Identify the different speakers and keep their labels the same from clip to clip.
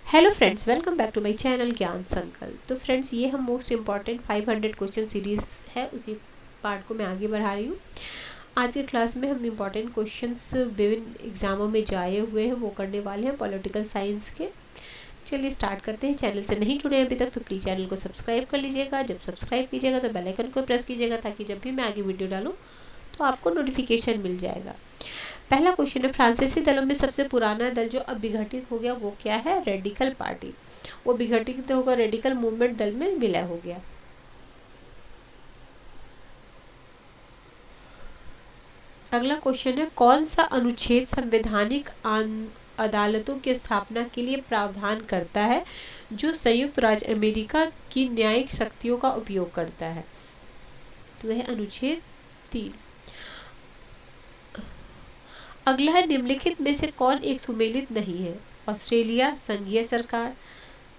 Speaker 1: Hello friends, welcome back to my channel Gyan Sankalp. तो friends, ये हम मोस्ट इम्पॉर्टेंट 500 क्वेश्चन सीरीज़ है, उसी पार्ट को मैं आगे बढ़ा रही हूँ। आज के क्लास में हम इम्पॉर्टेंट क्वेश्चंस विभिन्न एग्जामों में जाए हुए हैं वो करने वाले हैं पॉलिटिकल साइंस के। चलिए स्टार्ट करते हैं। चैनल से नहीं जुड़े हैं अभी तक तो प्लीज़ चैनल को सब्सक्राइब कर लीजिएगा। जब सब्सक्राइब कीजिएगा तो बेल आइकन को प्रेस कीजिएगा ताकि जब भी मैं आगे वीडियो डालूँ तो आपको नोटिफिकेशन मिल जाएगा। पहला क्वेश्चन है, फ्रांसीसी दलों में सबसे पुराना दल जो अब विघटित हो गया वो क्या है? Radical party. वो विघटित होकर रेडिकल मूवमेंट दल में विलय हो गया। अगला क्वेश्चन है, कौन सा अनुच्छेद संवैधानिक अदालतों की स्थापना के लिए प्रावधान करता है जो संयुक्त राज्य अमेरिका की न्यायिक शक्तियों का उपयोग करता है? तो वह अनुच्छेद 3। अगला है, निम्नलिखित में से कौन एक सुमेलित नहीं है? ऑस्ट्रेलिया संघीय सरकार,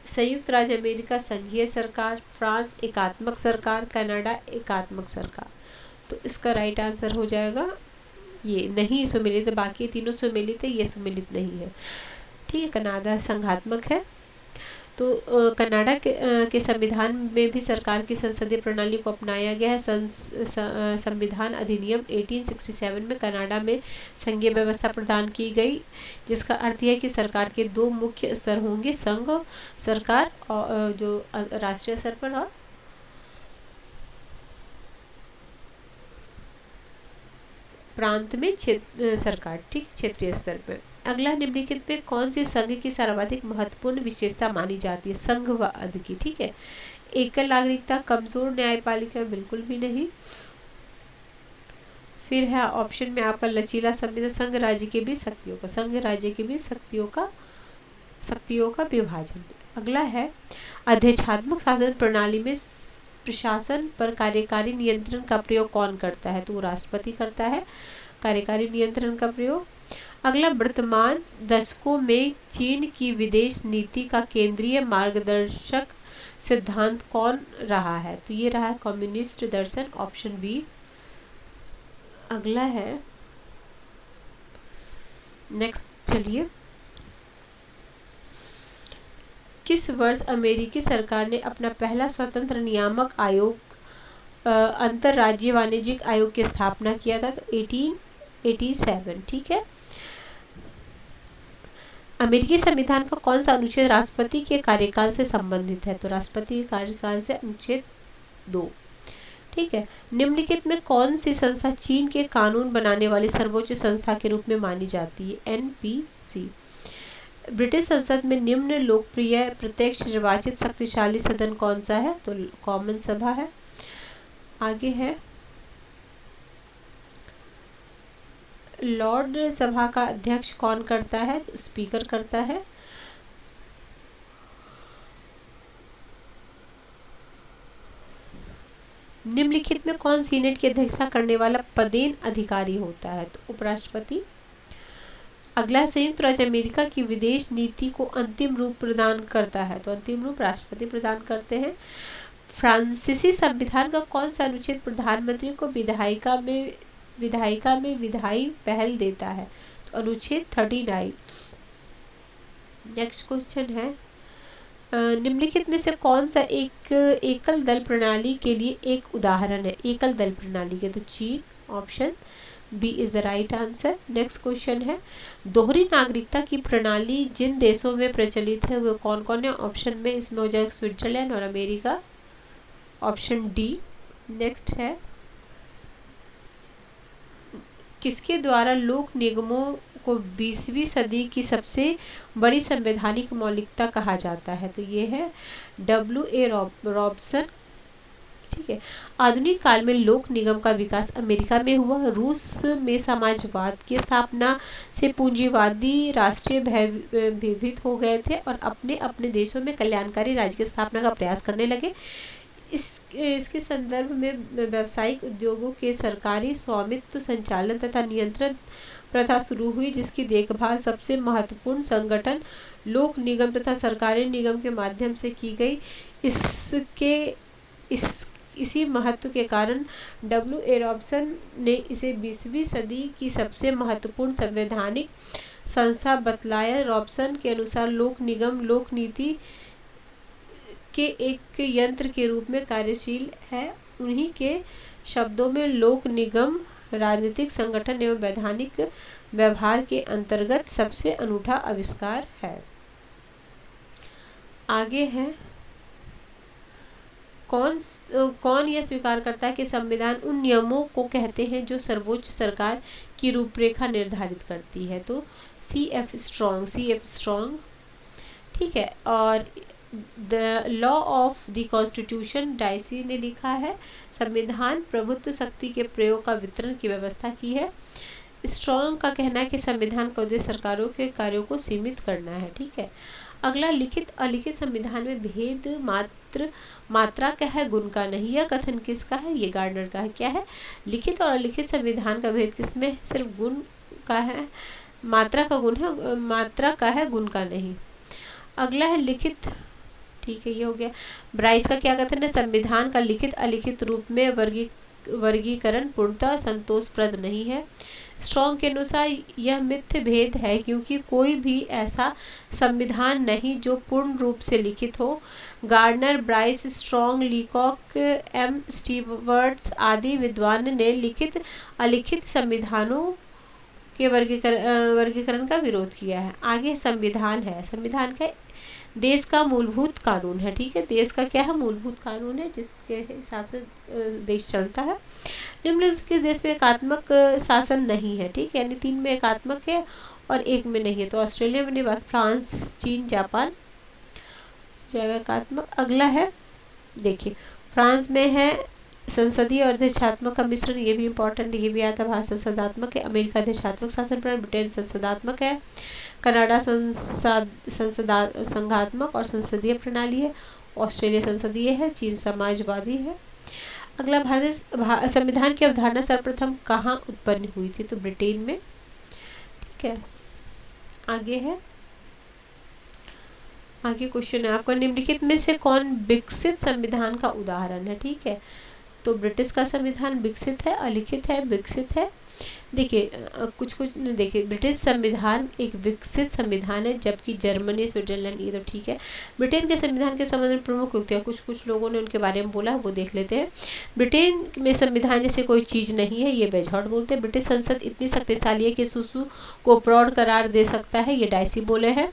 Speaker 1: संयुक्त राज्य अमेरिका संघीय सरकार, फ्रांस एकात्मक सरकार, कनाडा एकात्मक सरकार। तो इसका राइट आंसर हो जाएगा ये नहीं सुमेलित है, बाकी तीनों सुमेलित है, ये सुमेलित नहीं है। ठीक है, कनाडा संघात्मक है। तो कनाडा के संविधान में भी सरकार की संसदीय प्रणाली को अपनाया गया है। संविधान अधिनियम 1867 में कनाडा में संघीय व्यवस्था प्रदान की गई, जिसका अर्थ है कि सरकार के दो मुख्य स्तर होंगे, संघ सरकार और जो राष्ट्रीय स्तर पर और प्रांत में सरकार, ठीक, क्षेत्रीय स्तर पर। अगला, निम्नलिखित में कौन सी संघ की सर्वाधिक महत्वपूर्ण विशेषता मानी जाती है? संघवाद की। ठीक है, एकल नागरिकता, कमजोर न्यायपालिका, बिल्कुल भी नहीं। फिर है ऑप्शन में आपका लचीला संविधान, संघ राज्य के भी शक्तियों का, संघ राज्य के भी शक्तियों का विभाजन। अगला है, अधिष्ठात्मक शासन प्रणाली में प्रशासन पर कार्यकारी नियंत्रण का प्रयोग कौन करता है? तो वो राष्ट्रपति करता है कार्यकारी नियंत्रण का प्रयोग। अगला, वर्तमान दशकों में चीन की विदेश नीति का केंद्रीय मार्गदर्शक सिद्धांत कौन रहा है? तो ये रहा है कम्युनिस्ट दर्शन, ऑप्शन बी। अगला है, नेक्स्ट चलिए, किस वर्ष अमेरिकी सरकार ने अपना पहला स्वतंत्र नियामक आयोग अंतरराज्यीय वाणिज्यिक आयोग की स्थापना किया था? तो 1887। ठीक है। अमेरिकी संविधान का कौन सा अनुच्छेद राष्ट्रपति के कार्यकाल से संबंधित है? तो राष्ट्रपति के कार्यकाल से अनुच्छेद 2। ठीक है। निम्नलिखित में कौन सी संस्था चीन के कानून बनाने वाली सर्वोच्च संस्था के रूप में मानी जाती है? एनपीसी। ब्रिटिश संसद में निम्न लोकप्रिय प्रत्यक्ष निर्वाचित शक्तिशाली सदन कौन सा है? तो कॉमन सभा है। आगे है, लॉर्ड सभा का अध्यक्ष कौन करता है? तो स्पीकर करता है। निम्नलिखित में कौन सीनेट की अध्यक्षता करने वाला पदेन अधिकारी होता है? तो उपराष्ट्रपति। अगला, संयुक्त राज्य अमेरिका की विदेश नीति को अंतिम रूप प्रदान करता है? तो अंतिम रूप राष्ट्रपति प्रदान करते हैं। फ्रांसीसी संविधान का कौन सा अनुच्छेद प्रधानमंत्री को विधायिका में विधायी पहल देता है? तो अनुच्छेद 39। नेक्स्ट क्वेश्चन है, निम्नलिखित में से कौन सा एक एकल दल प्रणाली के लिए एक उदाहरण है? एकल दल प्रणाली के, तो चीन, option B is the right answer. Next question है, दोहरी नागरिकता की प्रणाली जिन देशों में प्रचलित है वो कौन कौन है? ऑप्शन में इसमें हो जाएगा स्विट्जरलैंड और अमेरिका, ऑप्शन डी। नेक्स्ट है, किसके द्वारा लोक निगमों को 20वीं सदी की सबसे बड़ी संवैधानिक मौलिकता कहा जाता है? तो ये है W.A. रॉबसन। ठीक है। आधुनिक काल में लोक निगम का विकास अमेरिका में हुआ। रूस में समाजवाद की स्थापना से पूंजीवादी राष्ट्रीय भयभीत हो गए थे और अपने अपने देशों में कल्याणकारी राज्य की स्थापना का प्रयास करने लगे। इसके संदर्भ में व्यावसायिक उद्योगों के सरकारी स्वामित्व, संचालन तथा नियंत्रण प्रथा शुरू हुई, जिसकी देखभाल सबसे महत्वपूर्ण संगठन लोक निगम तथा सरकारी निगम के माध्यम से की गई। इसी महत्व के कारण W.A. रॉबसन ने इसे 20वीं सदी की सबसे महत्वपूर्ण संवैधानिक संस्था बतलाया। रॉबसन के अनुसार लोक निगम लोक नीति के एक यंत्र के रूप में कार्यशील है। उन्हीं के शब्दों में लोक निगम राजनीतिक संगठन एवं वैधानिक व्यवहार के अंतर्गत सबसे अनूठा आविष्कार है। आगे है, कौन यह स्वीकार करता है कि संविधान उन नियमों को कहते हैं जो सर्वोच्च सरकार की रूपरेखा निर्धारित करती है? तो CF स्ट्रॉन्ग, ठीक है। और the law of the constitution, dicey ने लिखा है, संविधान प्रभुत्व शक्ति के प्रयोग का वितरण की व्यवस्था की है। स्ट्रॉन्ग का कहना है कि संविधान का उद्देश्य सरकारों के कार्यों को सीमित करना है, ठीक है। अगला, लिखित अलिखित संविधान में भेद मात्रा का है, गुण का नहीं। यह कथन किसका है? ये गार्डनर का है। क्या है? लिखित और अलिखित संविधान का भेद किसमें? सिर्फ गुण का है, मात्रा का गुण है, मात्रा का है, गुण का नहीं। अगला है लिखित, ठीक है, ये हो गया। ब्राइस का क्या कथन है? संविधान का लिखित अलिखित रूप में वर्गीकरण पूर्णतः संतोषप्रद नहीं है। स्ट्रॉन्ग के अनुसार यह मिथ्य भेद है क्योंकि कोई भी ऐसा संविधान नहीं जो पूर्ण रूप से लिखित हो। Gardner, Bryce, Strong, Leacock, M. Stewarts आदि विद्वान ने लिखित अलिखित संविधानों के वर्गीकरण का विरोध किया है। आगे संविधान है, संविधान का देश का मूलभूत कानून है, ठीक है। देश का क्या है? मूलभूत कानून है, जिसके हिसाब से देश चलता है। निम्नलिखित देश में एकात्मक शासन नहीं है, ठीक है, यानी 3 में एकात्मक है और 1 में नहीं है। तो ऑस्ट्रेलिया में नहीं, फ्रांस, चीन, जापान जाएगा एकात्मक। अगला है, देखिए, फ्रांस में है संसदीय और देशात्मक का मिश्रण, ये भी इंपॉर्टेंट, ये भी आता है। भारत संसदात्मक है। अमेरिका देशात्मक शासन प्रणाली, ब्रिटेन संसदात्मक है। कनाडा संघात्मक और संसदीय प्रणाली है। ऑस्ट्रेलिया संसदीय है। चीन समाजवादी है। अगला, भारत संविधान की अवधारणा सर्वप्रथम कहाँ उत्पन्न हुई थी? तो ब्रिटेन में, ठीक है। आगे है, आगे क्वेश्चन है आपका, निम्नलिखित में से कौन विकसित संविधान का उदाहरण है? ठीक है, तो ब्रिटिश का संविधान विकसित है, अलिखित है, विकसित है। देखिए कुछ देखिए, ब्रिटिश संविधान एक विकसित संविधान है, जबकि जर्मनी, स्विट्जरलैंड, ये तो ठीक है। ब्रिटेन के संविधान के संबंध में प्रमुख युक्तियाँ, कुछ लोगों ने उनके बारे में बोला, वो देख लेते हैं। ब्रिटेन में संविधान जैसे कोई चीज़ नहीं है, ये बेजहौट बोलते हैं। ब्रिटिश संसद इतनी शक्तिशाली है कि सुसु को प्रौढ़ करार दे सकता है, ये डाइसी बोले हैं।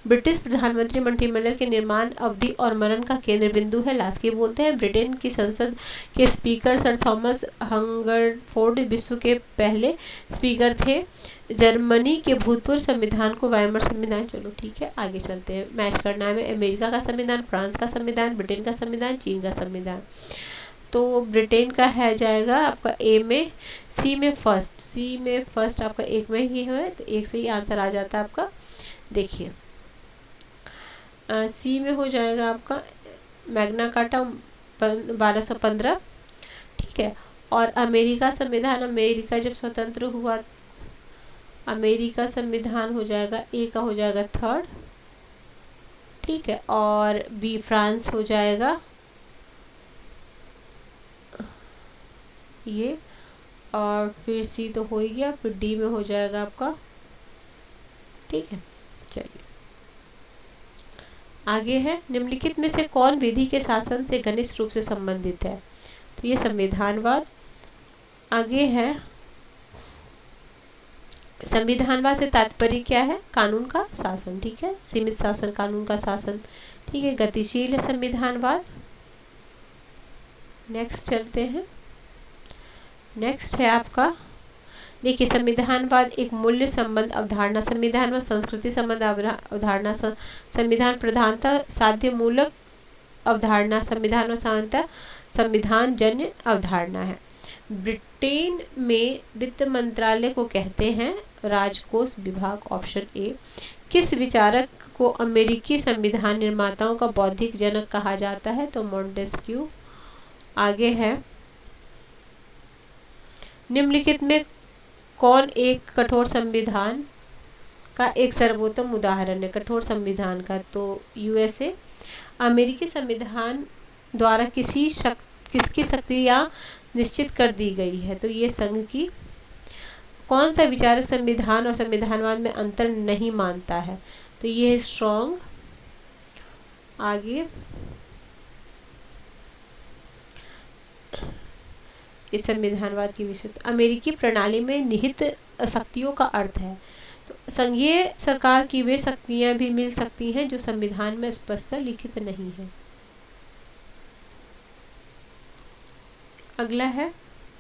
Speaker 1: ब्रिटिश प्रधानमंत्री मंत्रिमंडल के निर्माण, अवधि और मरण का केंद्र बिंदु है, लास्की बोलते हैं। ब्रिटेन की संसद के स्पीकर सर थॉमस हंगरफोर्ड विश्व के पहले स्पीकर थे। जर्मनी के भूतपूर्व संविधान को वाइमर संविधान, चलो ठीक है, आगे चलते हैं। मैच करना है अमेरिका का संविधान, फ्रांस का संविधान, ब्रिटेन का संविधान, चीन का संविधान। तो ब्रिटेन का है जाएगा आपका ए में, सी में फर्स्ट आपका एक में ही है, तो एक से ही आंसर आ जाता है आपका। देखिए सी में हो जाएगा आपका मैग्ना कार्टा 1215, ठीक है। और अमेरिका संविधान, अमेरिका जब स्वतंत्र हुआ, अमेरिका संविधान हो जाएगा, ए का हो जाएगा 3rd, ठीक है। और बी फ्रांस हो जाएगा ये, और फिर सी तो हो ही गया, फिर डी में हो जाएगा आपका, ठीक है। चलिए आगे है, निम्नलिखित में से कौन विधि के शासन से घनिष्ठ रूप से संबंधित है? तो ये संविधानवाद। आगे है, संविधानवाद से तात्पर्य क्या है? कानून का शासन, ठीक है, सीमित शासन, कानून का शासन, ठीक है। गतिशील है संविधानवाद। नेक्स्ट चलते हैं, नेक्स्ट है आपका, देखिए संविधानवाद एक मूल्य संबंध अवधारणा, संविधानवाद संस्कृति संबंध अवधारणा, संविधान प्रधानता साध्य मूलक अवधारणा, संविधानवाद सामान्यतः संविधान जन्य अवधारणा है। ब्रिटेन में वित्त मंत्रालय को कहते हैं राजकोष विभाग, ऑप्शन ए। किस विचारक को अमेरिकी संविधान निर्माताओं का बौद्धिक जनक कहा जाता है? तो मॉन्टेस्क्यू। आगे है, निम्नलिखित में कौन एक कठोर संविधान का एक सर्वोत्तम उदाहरण है? कठोर संविधान का, तो यूएसए। अमेरिकी संविधान द्वारा किसकी शक्तियाँ निश्चित कर दी गई है? तो ये संघ की। कौन सा विचारक संविधान और संविधानवाद में अंतर नहीं मानता है? तो ये है स्ट्रॉन्ग। आगे इस संविधानवाद की विशेषता, अमेरिकी प्रणाली में निहित शक्तियों का अर्थ है। तो संघीय सरकार की वे शक्तियां भी मिल सकती हैं जो संविधान में स्पष्ट लिखित नहीं है। अगला है,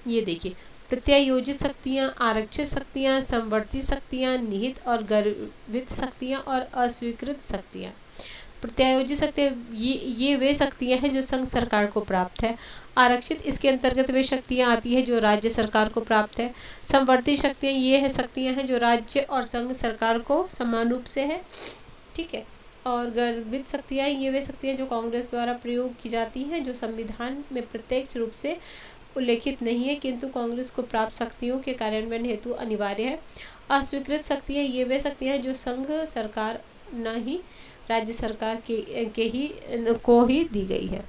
Speaker 1: ये देखिए, प्रत्यायोजित शक्तियां, आरक्षित शक्तियां, संवर्ती शक्तियां, निहित और गर्वित शक्तियां और अस्वीकृत शक्तियां। प्रत्यायोजित शक्तियां ये वे शक्तियां हैं जो संघ सरकार को प्राप्त है। आरक्षित, इसके अंतर्गत वे शक्तियां आती है जो राज्य सरकार को प्राप्त है। संवर्ती शक्तियां ये है शक्तियां हैं जो राज्य और संघ सरकार को समान रूप से है, ठीक है। और गर्वित शक्तियां ये वे शक्तियां जो कांग्रेस द्वारा प्रयोग की जाती हैं, जो संविधान में प्रत्यक्ष रूप से उल्लेखित नहीं है किंतु कांग्रेस को प्राप्त शक्तियों के कार्यान्वयन हेतु अनिवार्य है। अस्वीकृत शक्तियां ये वे शक्तियां हैं जो संघ सरकार न ही राज्य सरकार को ही दी गई है।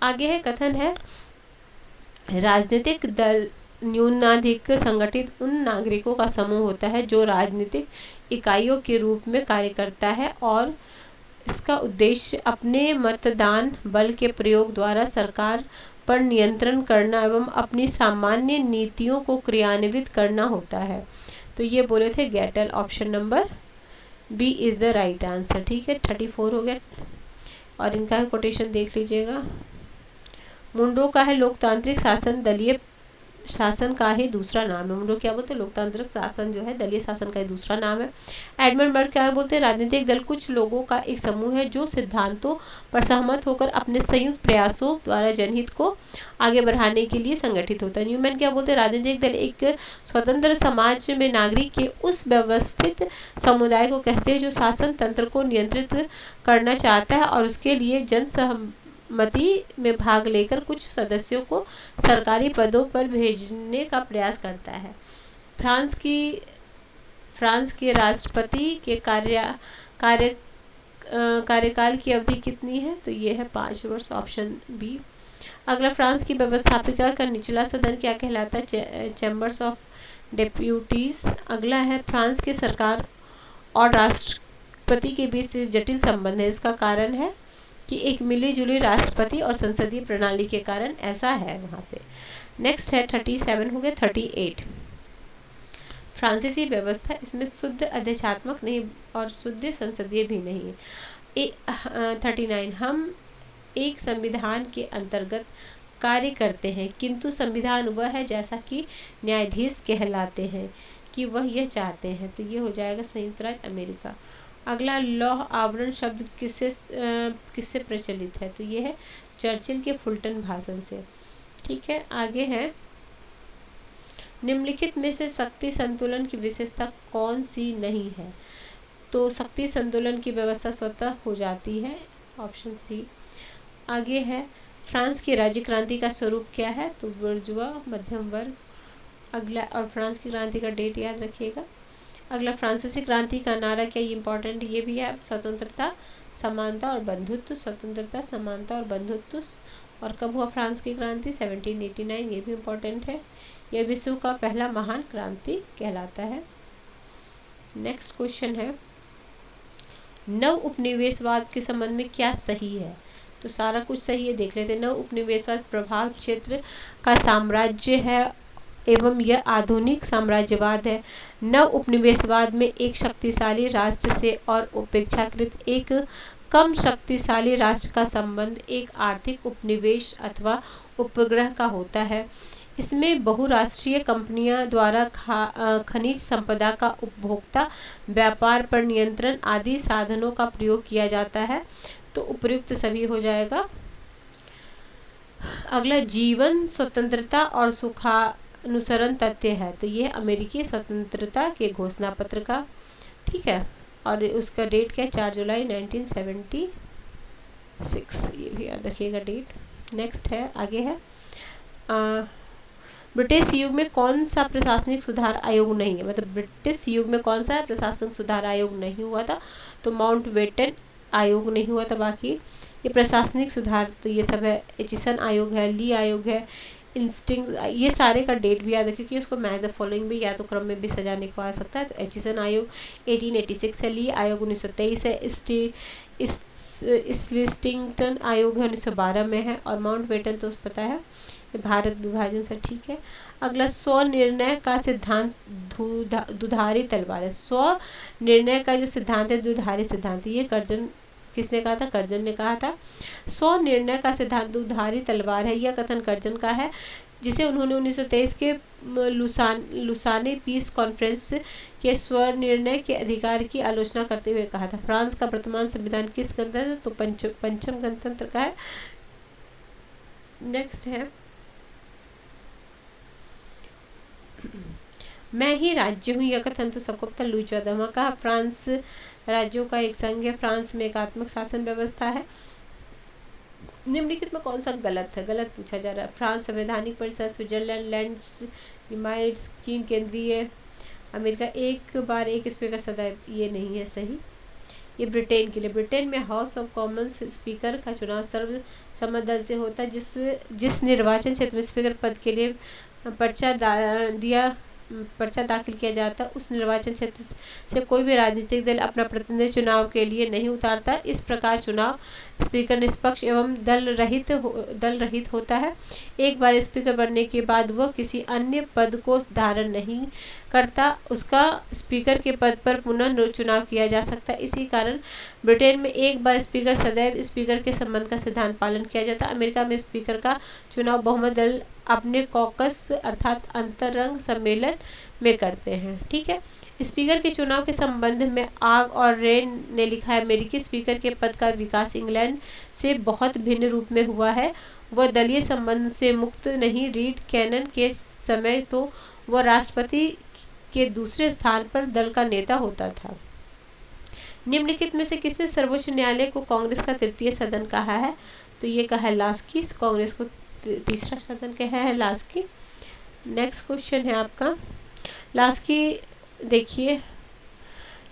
Speaker 1: आगे है, कथन है, राजनीतिक दल न्यूनाधिक संगठित उन नागरिकों का समूह होता है जो राजनीतिक इकाइयों के रूप में कार्य करता है और इसका उद्देश्य अपने मतदान बल के प्रयोग द्वारा सरकार पर नियंत्रण करना एवं अपनी सामान्य नीतियों को क्रियान्वित करना होता है। तो ये बोले थे गेटल, option number B is the right answer, ठीक है। 34 हो गया। और इनका कोटेशन देख लीजिएगा। मुंडो का है लोकतांत्रिक शासन दलीय शासन का ही दूसरा नाम है। मुंडो क्या बोलते हैं, लोकतांत्रिक शासन जो है दलीय शासन का ही दूसरा नाम है। एडमंड बर्ग क्या बोलते हैं, राजनीतिक दल कुछ लोगों का एक समूह है जो सिद्धांतों पर सहमत होकर अपने संयुक्त प्रयासों द्वारा जनहित को आगे बढ़ाने के लिए संगठित होता है। न्यूमैन क्या बोलते हैं, राजनीतिक दल एक स्वतंत्र समाज में नागरिक के उस व्यवस्थित समुदाय को कहते हैं जो शासन तंत्र को नियंत्रित करना चाहता है और उसके लिए जनसहमति में भाग लेकर कुछ सदस्यों को सरकारी पदों पर भेजने का प्रयास करता है। फ्रांस के राष्ट्रपति के कार्यकाल की अवधि कितनी है? तो ये है 5 वर्ष, ऑप्शन बी। अगला, फ्रांस की व्यवस्थापिका का निचला सदन क्या कहलाता है? Chambers of deputies. अगला है, फ्रांस के सरकार और राष्ट्रपति के बीच जटिल संबंध है। इसका कारण है कि एक मिली जुली राष्ट्रपति और संसदीय प्रणाली के कारण ऐसा है वहाँ पे। नेक्स्ट है 37 हो गया। 38, फ्रांसीसी व्यवस्था, इसमें शुद्ध अध्यक्षात्मक नहीं और शुद्ध संसदीय भी नहीं है। 39, हम एक संविधान के अंतर्गत कार्य करते हैं किंतु संविधान वह है जैसा कि न्यायाधीश कहलाते हैं कि वह यह चाहते हैं। तो ये हो जाएगा संयुक्त राज्य अमेरिका। अगला, लौह आवरण शब्द किससे प्रचलित है? तो ये है चर्चिल के फुलटन भाषण से, ठीक है। आगे है, निम्नलिखित में से शक्ति संतुलन की विशेषता कौन सी नहीं है? तो शक्ति संतुलन की व्यवस्था स्वतः हो जाती है, ऑप्शन सी। आगे है, फ्रांस की राज्य क्रांति का स्वरूप क्या है? तो बुर्जुआ, मध्यम वर्ग। अगला, और फ्रांस की क्रांति का डेट याद रखिएगा। अगला, फ्रांसीसी क्रांति का नारा क्या? ये इंपॉर्टेंट, ये भी है, स्वतंत्रता, समानता और बंधुत्व। स्वतंत्रता, समानता और बंधुत्व। और कब हुआ फ्रांस की क्रांति? 1789, ये भी इम्पोर्टेंट है। यह विश्व का पहला महान क्रांति कहलाता है। नेक्स्ट क्वेश्चन है, नव उपनिवेशवाद के संबंध में क्या सही है? तो सारा कुछ सही है, देख लेते हैं। नव उपनिवेशवाद प्रभाव क्षेत्र का साम्राज्य है एवं यह आधुनिक साम्राज्यवाद है। नव उपनिवेशवाद में एक शक्तिशाली राष्ट्र से और अपेक्षाकृत एक कम शक्तिशाली राष्ट्र का संबंध एक आर्थिक उपनिवेश अथवा उपग्रह का होता है। इसमें बहुराष्ट्रीय कंपनियां द्वारा खनिज संपदा का उपभोक्ता व्यापार पर नियंत्रण आदि साधनों का प्रयोग किया जाता है। तो उपयुक्त सभी हो जाएगा। अगला, जीवन स्वतंत्रता और सुखानुसरण तथ्य है। तो ये अमेरिकी स्वतंत्रता के घोषणा पत्र का, ठीक है। और उसका डेट क्या है? 4 जुलाई 1976, ये भी याद रखिएगा डेट। नेक्स्ट है, आगे है, ब्रिटिश युग में कौन सा प्रशासनिक सुधार आयोग नहीं है? मतलब ब्रिटिश युग में कौन सा प्रशासनिक सुधार आयोग नहीं हुआ था? तो माउंटबेटन आयोग नहीं हुआ था। बाकी ये प्रशासनिक सुधार तो ये सब है, एचिसन आयोग है, ली आयोग है, इंस्टिंग, ये सारे का डेट भी याद है क्योंकि इसको मैच द फॉलोइंग भी या तो क्रम में भी सजाने को आ सकता है। तो एचिसन आयोग 1886 है, ली आयोग 1923 है, स्लिस्टिंगटन आयोग है 1912 में है, और माउंटबेटन तो पता है भारत विभाजन से। ठीक है, अगला स्व निर्णय का सिद्धांत दुधारी तलवार है। स्व निर्णय का जो सिद्धांत है दुधारी सिद्धांत, ये कर्जन किसने कहा था? कर्जन ने कहा था। स्व निर्णय का सिद्धांत दुधारी तलवार है, यह कथन कर्जन का है, जिसे उन्होंने 1923 के लुसाने पीस कॉन्फ्रेंस के स्व निर्णय के अधिकार की आलोचना करते हुए कहा था। फ्रांस का वर्तमान संविधान किस गणतंत्र? तो पंचम गणतंत्र का है। नेक्स्ट है मैं ही राज्य हूँ, यह कथन तो सबको पता लुई 14वां का। फ्रांस राज्यों का एक संघ है, फ्रांस में एकात्मक शासन व्यवस्था है। निम्नलिखित में कौन सा गलत है? गलत पूछा जा रहा है। फ्रांस संवैधानिक परिषद, स्विट्जरलैंड लैंड्स यूनाइट्स, चीन केंद्रीय, अमेरिका एक बार एक स्पीकर सदैव, ये नहीं है सही। ये ब्रिटेन के लिए, ब्रिटेन में हाउस ऑफ कॉमन्स स्पीकर का चुनाव सर्वसम्मत दल से होता है। जिस निर्वाचन क्षेत्र में स्पीकर पद के लिए पर्चा दाखिल किया जाता है, उस निर्वाचन क्षेत्र से कोई भी राजनीतिक दल अपना प्रतिनिधि चुनाव के लिए नहीं उतारता। इस प्रकार चुनाव स्पीकर निष्पक्ष एवं दल रहित होता है। एक बार स्पीकर बनने के बाद वह किसी अन्य पद को धारण नहीं करता, उसका स्पीकर के पद पर पुनः चुनाव किया जा सकता है। इसी कारण ब्रिटेन में एक बार स्पीकर सदैव स्पीकर के संबंध का सिद्धांत पालन किया जाता है। अमेरिका में स्पीकर का चुनाव बहुमत दल अपने कॉकस अर्थात अंतरंग सम्मेलन में करते हैं। ठीक है, स्पीकर के चुनाव के संबंध में आग और रेन ने लिखा है, अमेरिकी स्पीकर के पद का विकास इंग्लैंड से बहुत भिन्न रूप में हुआ है। वह दलीय संबंध से मुक्त नहीं। रीड कैनन के समय तो वह राष्ट्रपति के दूसरे स्थान पर दल का नेता होता था। निम्नलिखित में से किसने सर्वोच्च न्यायालय को कांग्रेस का तृतीय सदन कहा है? तो ये कहा है लास्की, कांग्रेस को तीसरा सदन कहा है लास्की। नेक्स्ट क्वेश्चन है आपका लास्की, देखिए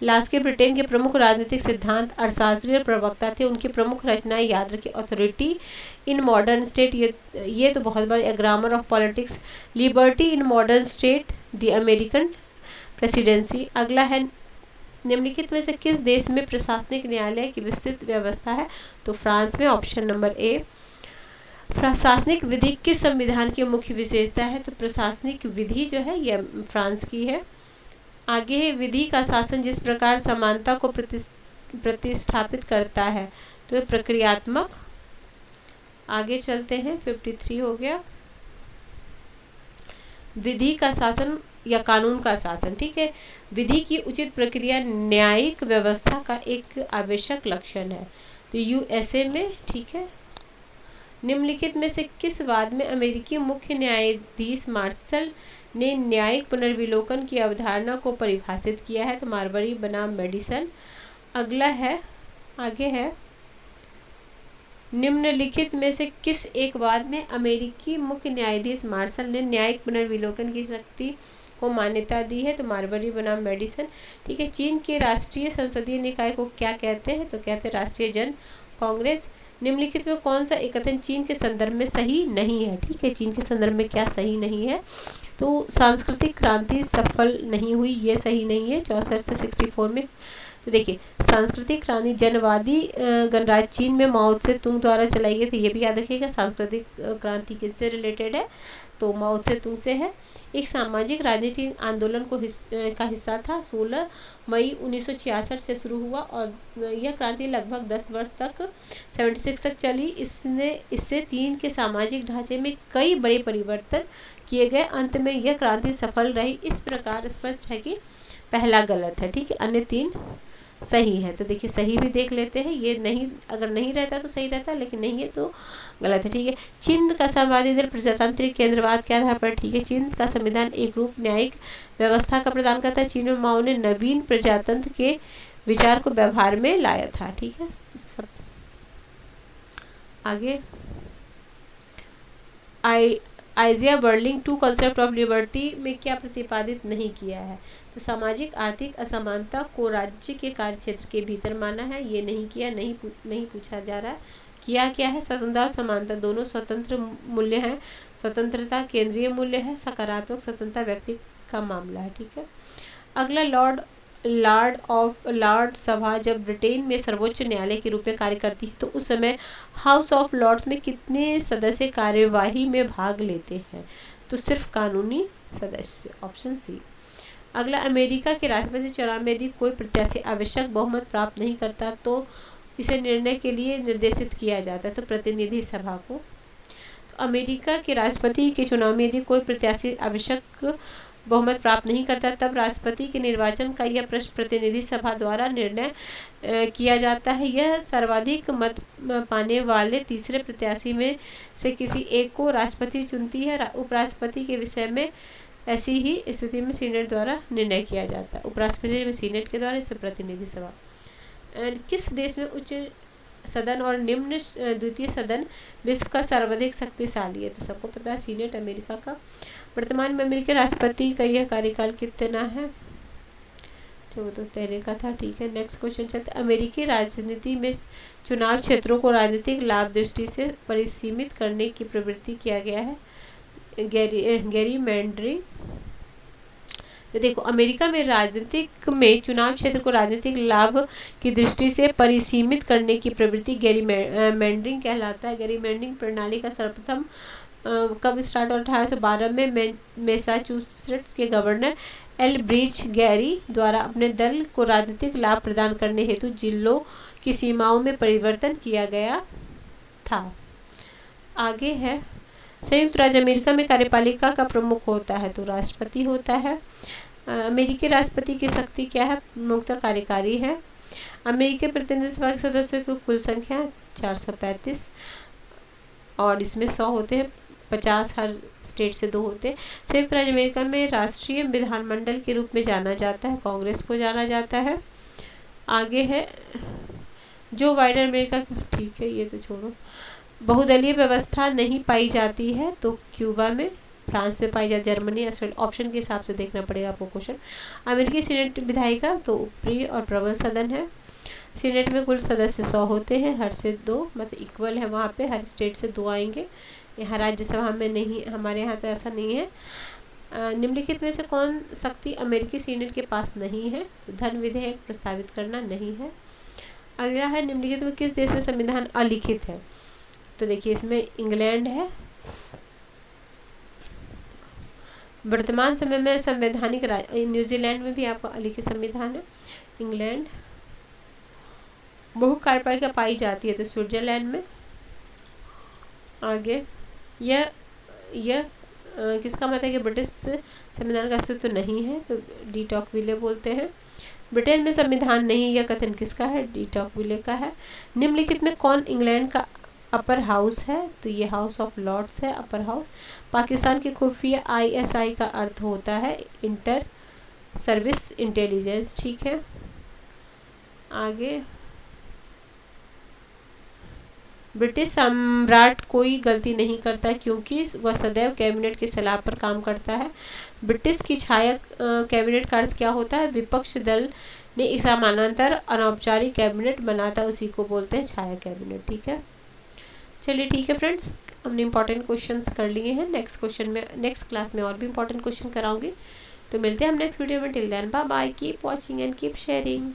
Speaker 1: लास्की ब्रिटेन के प्रमुख राजनीतिक सिद्धांत अर्थशास्त्री और प्रवक्ता थे। उनकी प्रमुख रचनाएं याद रखिए, अथॉरिटी इन मॉडर्न स्टेट, ये तो बहुत बार, grammar of politics, liberty in modern state, the American presidency. अगला है निम्नलिखित में से किस देश में प्रशासनिक न्यायालय की विस्तृत व्यवस्था है? तो फ्रांस में, ऑप्शन नंबर ए। प्रशासनिक विधि किस संविधान की मुख्य विशेषता है? तो प्रशासनिक विधि जो है यह फ्रांस की है। आगे है विधि का शासन जिस प्रकार समानता को प्रतिस्थापित करता है, तो प्रक्रियात्मक। आगे चलते हैं, 53 हो गया। विधि का शासन या कानून का शासन, ठीक है। विधि की उचित प्रक्रिया न्यायिक व्यवस्था का एक आवश्यक लक्षण है, तो यूएसए में, ठीक है। निम्नलिखित में से किस वाद में अमेरिकी मुख्य न्यायाधीश मार्शल ने न्यायिक पुनर्विलोकन की अवधारणा को परिभाषित किया है? तो मार्बरी बनाम मेडिसन। अगला है, आगे है, निम्नलिखित में से किस एक वाद में अमेरिकी मुख्य न्यायाधीश मार्शल ने न्यायिक पुनर्विलोकन की शक्ति को मान्यता दी है? तो मार्बरी बनाम मेडिसन, ठीक है। चीन के राष्ट्रीय संसदीय निकाय को क्या कहते हैं? तो कहते हैं राष्ट्रीय जन कांग्रेस। निम्नलिखित में कौन सा एक कथन चीन के संदर्भ में सही नहीं है? ठीक है, चीन के संदर्भ में क्या सही नहीं है? तो सांस्कृतिक क्रांति सफल नहीं हुई, ये सही नहीं है, 64 से 64 में। तो देखिए, सांस्कृतिक क्रांति जनवादी गणराज्य चीन में माओ त्से तुंग द्वारा चलाई गई थी, ये भी याद रखिएगा। सांस्कृतिक क्रांति किससे रिलेटेड है? तो माओ त्से तुंग से है। एक सामाजिक राजनीतिक आंदोलन का हिस्सा था, 16 मई 1966 से शुरू हुआ और यह क्रांति लगभग 10 वर्ष तक 76 तक चली। इससे चीन के सामाजिक ढांचे में कई बड़े परिवर्तन किए गए। अंत में यह क्रांति सफल रही। इस प्रकार स्पष्ट है कि पहला गलत है, ठीक है, अन्य 3 सही है। तो देखिए, सही भी देख लेते हैं, ये नहीं, अगर नहीं रहता तो सही रहता, लेकिन नहीं है तो गलत है, ठीक है। चीन का साम्यवादी दल प्रजातांत्रिक केंद्रवाद के आधार पर, ठीक है। चीन का संविधान एक रूप न्यायिक व्यवस्था का प्रदान करता है। चीन में माओ ने नवीन प्रजातंत्र के विचार को व्यवहार में लाया था, ठीक है। आगे Isaiah Berlin two concept of liberty में क्या प्रतिपादित नहीं किया है? तो सामाजिक आर्थिक असमानता को राज्य के कार्यक्षेत्र के भीतर माना है, ये नहीं किया, नहीं पूछा जा रहा है। किया क्या है? स्वतंत्रता और समानता दोनों स्वतंत्र मूल्य हैं, स्वतंत्रता केंद्रीय मूल्य है, सकारात्मक स्वतंत्रता व्यक्ति का मामला है। ठीक है, अगला लॉर्ड सभा जब ब्रिटेन में सर्वोच्च न्यायालय के रूप में कार्य करती है तो उस समय हाउस ऑफ लॉर्ड्स में कितने सदस्य कार्यवाही में भाग लेते हैं? तो सिर्फ कानूनी सदस्य, ऑप्शन सी। अगला, अमेरिका के राष्ट्रपति चुनाव में यदि कोई प्रत्याशी आवश्यक बहुमत प्राप्त नहीं करता तो इसे निर्णय के लिए निर्देशित किया जाता है, तो प्रतिनिधि सभा को। तो अमेरिका के राष्ट्रपति के चुनाव में यदि कोई प्रत्याशी आवश्यक बहुमत प्राप्त नहीं करता तब राष्ट्रपति के निर्वाचन का यह प्रश्न प्रतिनिधि सभा द्वारा निर्णय किया जाता है। यह सर्वाधिक मत पाने वाले तीसरे प्रत्याशी में से किसी एक को राष्ट्रपति चुनती है। उपराष्ट्रपति के विषय में ऐसी ही स्थिति में सीनेट द्वारा निर्णय किया जाता है, उपराष्ट्रपति में सीनेट के द्वारा, इसे प्रतिनिधि सभा। किस देश में उच्च सदन और निम्न द्वितीय सदन विश्व का सर्वाधिक शक्तिशाली है? तो सबको पता है, सीनेट अमेरिका का। वर्तमान में अमेरिकी राष्ट्रपति का यह कार्यकाल कितना है? तो वो तो पहले का था। ठीक है, नेक्स्ट क्वेश्चन चलते। अमेरिकी राजनीति में चुनाव क्षेत्रों को राजनीतिक लाभ दृष्टि से परिसीमित करने की प्रवृत्ति किया गया है, गेरीमैंडरिंग। तो देखो, अमेरिका में राजनीतिक में चुनाव क्षेत्र को राजनीतिक लाभ की दृष्टि से परिसीमित करने की प्रवृत्ति गेरीमैंडरिंग कहलाता है। गेरीमैंडरिंग प्रणाली का सर्वप्रथम कब स्टार्ट हुआ? 1812 में मैसाचुसेट्स के गवर्नर एलब्रिज गैरी द्वारा अपने दल को राजनीतिक लाभ प्रदान करने हेतु जिलों की सीमाओं में परिवर्तन किया गया था। आगे है, संयुक्त राज्य अमेरिका में कार्यपालिका का प्रमुख होता है, तो राष्ट्रपति होता है। अमेरिकी राष्ट्रपति की शक्ति क्या है? मुख्यतः कार्यकारी है। अमेरिकी प्रतिनिधि सभा के सदस्यों की कुल संख्या 435 और इसमें 100 होते हैं, 50 हर स्टेट से 2 होते हैं। संयुक्त राज्य अमेरिका में राष्ट्रीय विधानमंडल के रूप में जाना जाता है, कांग्रेस को जाना जाता है। आगे है, जो बाइडेन अमेरिका, ठीक है ये तो छोड़ो। बहुदलीय व्यवस्था नहीं पाई जाती है, तो क्यूबा में, फ्रांस में पाई जाती, जर्मनी, ऑस्ट्रेलिया। ऑप्शन के हिसाब से देखना पड़ेगा आपको क्वेश्चन। अमेरिकी सीनेट विधायिका तो ऊपरी और प्रबल सदन है। सीनेट में कुल सदस्य 100 होते हैं, हर से 2, मतलब इक्वल है वहाँ पे, हर स्टेट से 2 आएंगे। यहाँ राज्यसभा में नहीं, हमारे यहाँ तो ऐसा नहीं है। निम्नलिखित में से कौन शक्ति अमेरिकी सीनेट के पास नहीं है? तो धन विधेयक प्रस्तावित करना नहीं है। अगला है, निम्नलिखित में किस देश में संविधान अलिखित है? तो देखिए, इसमें इंग्लैंड है। वर्तमान समय में संवैधानिक न्यूजीलैंड में भी आपका अलिखित संविधान है। इंग्लैंड। बहु कार्यपालिका पाई जाती है, तो स्विट्जरलैंड में। आगे, यह किसका मत है कि ब्रिटिश संविधान का अस्तित्व नहीं है? तो डी टॉकविले बोलते हैं। ब्रिटेन में संविधान नहीं, यह कथन किसका है? डी टॉकविले का है। निम्नलिखित में कौन इंग्लैंड का अपर हाउस है? तो ये हाउस ऑफ लॉर्ड्स है, अपर हाउस। पाकिस्तान की खुफिया ISI का अर्थ होता है इंटर सर्विस इंटेलिजेंस। ठीक है, आगे, ब्रिटिश सम्राट कोई गलती नहीं करता क्योंकि वह सदैव कैबिनेट की सलाह पर काम करता है। ब्रिटिश की छाया कैबिनेट का अर्थ क्या होता है? विपक्ष दल ने एक समानांतर अनौपचारिक कैबिनेट बनाता, उसी को बोलते हैं छाया कैबिनेट। ठीक है, चलिए ठीक है फ्रेंड्स, हमने इंपॉर्टेंट क्वेश्चंस कर लिए हैं। नेक्स्ट क्लास में और भी इंपॉर्टेंट क्वेश्चन कराऊंगी। तो मिलते हैं हम नेक्स्ट वीडियो में। Till then bye bye, keep watching and keep sharing.